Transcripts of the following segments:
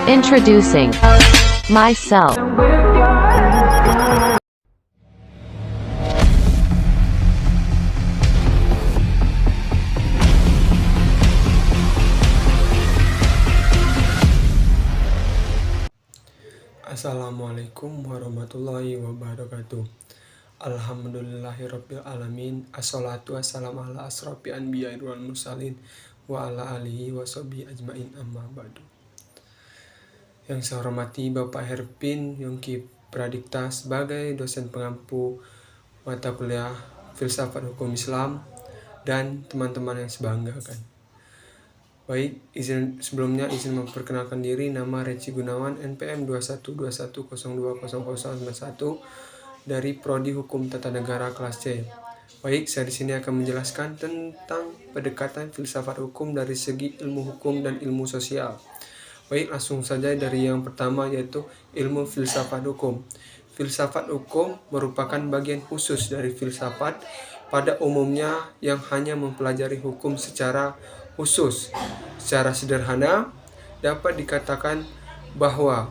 Introducing myself. Assalamualaikum warahmatullahi wabarakatuh. Alhamdulillahirabbil alamin. Assalatu wassalamu ala asrofil anbiya'i wal mursalin wa ala alihi washabihi ajmain, amma ba'du. Yang saya hormati Bapak Herpin Yongki Pradikta sebagai dosen pengampu mata kuliah Filsafat Hukum Islam dan teman-teman yang sebanggakan. Baik, sebelumnya izin memperkenalkan diri. Nama Reci Gunawan, NPM 2121020091 dari Prodi Hukum Tata Negara kelas C. Baik, saya di sini akan menjelaskan tentang pendekatan filsafat hukum dari segi ilmu hukum dan ilmu sosial. Baik, langsung saja dari yang pertama, yaitu ilmu filsafat hukum. Filsafat hukum merupakan bagian khusus dari filsafat pada umumnya yang hanya mempelajari hukum secara khusus. Secara sederhana, dapat dikatakan bahwa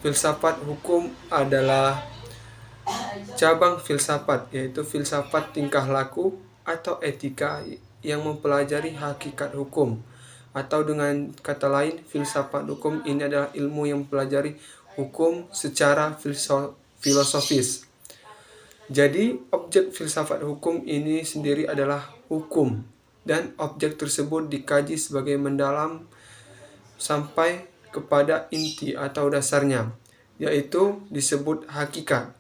filsafat hukum adalah cabang filsafat, yaitu filsafat tingkah laku atau etika yang mempelajari hakikat hukum. Atau dengan kata lain, filsafat hukum ini adalah ilmu yang mempelajari hukum secara filosofis. Jadi, objek filsafat hukum ini sendiri adalah hukum, dan objek tersebut dikaji sebagai mendalam sampai kepada inti atau dasarnya, yaitu disebut hakikat.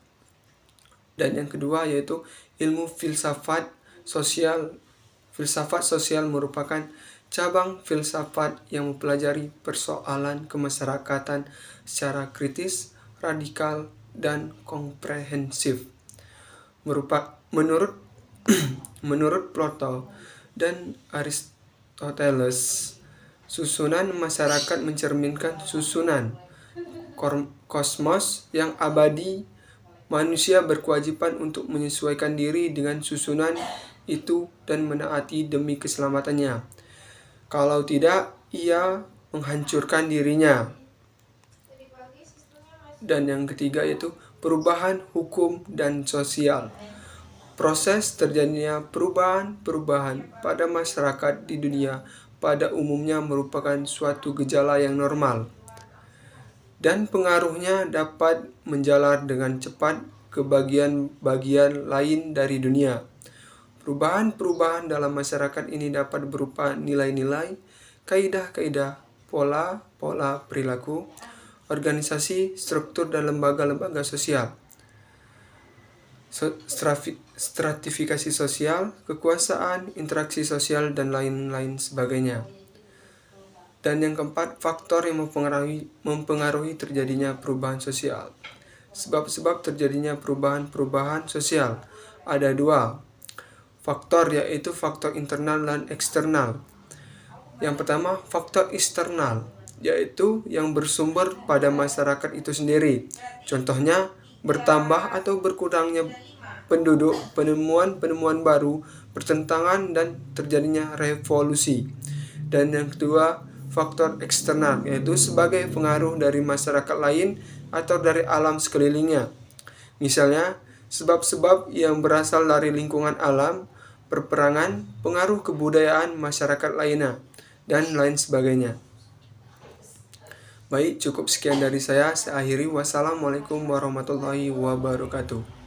Dan yang kedua yaitu ilmu filsafat sosial. Filsafat sosial merupakan cabang filsafat yang mempelajari persoalan kemasyarakatan secara kritis, radikal, dan komprehensif. Menurut Plato dan Aristoteles, susunan masyarakat mencerminkan susunan kosmos yang abadi. Manusia berkewajiban untuk menyesuaikan diri dengan susunan itu dan menaati demi keselamatannya. Kalau tidak, ia menghancurkan dirinya. Dan yang ketiga yaitu perubahan hukum dan sosial. Proses terjadinya perubahan pada masyarakat di dunia pada umumnya merupakan suatu gejala yang normal, dan pengaruhnya dapat menjalar dengan cepat ke bagian-bagian lain dari dunia. Perubahan-perubahan dalam masyarakat ini dapat berupa nilai-nilai, kaidah-kaidah, pola-pola perilaku, organisasi, struktur, dan lembaga-lembaga sosial, stratifikasi sosial, kekuasaan, interaksi sosial, dan lain-lain sebagainya. Dan yang keempat, faktor yang mempengaruhi terjadinya perubahan sosial. Sebab-sebab terjadinya perubahan sosial ada dua faktor, yaitu faktor internal dan eksternal. Yang pertama, faktor eksternal, yaitu yang bersumber pada masyarakat itu sendiri. Contohnya, bertambah atau berkurangnya penduduk, penemuan-penemuan baru, pertentangan, dan terjadinya revolusi. Dan yang kedua, faktor eksternal, yaitu sebagai pengaruh dari masyarakat lain atau dari alam sekelilingnya. Misalnya, sebab-sebab yang berasal dari lingkungan alam, perperangan, pengaruh kebudayaan masyarakat lainnya, dan lain sebagainya. Baik, cukup sekian dari saya. Saya akhiri. Wassalamualaikum warahmatullahi wabarakatuh.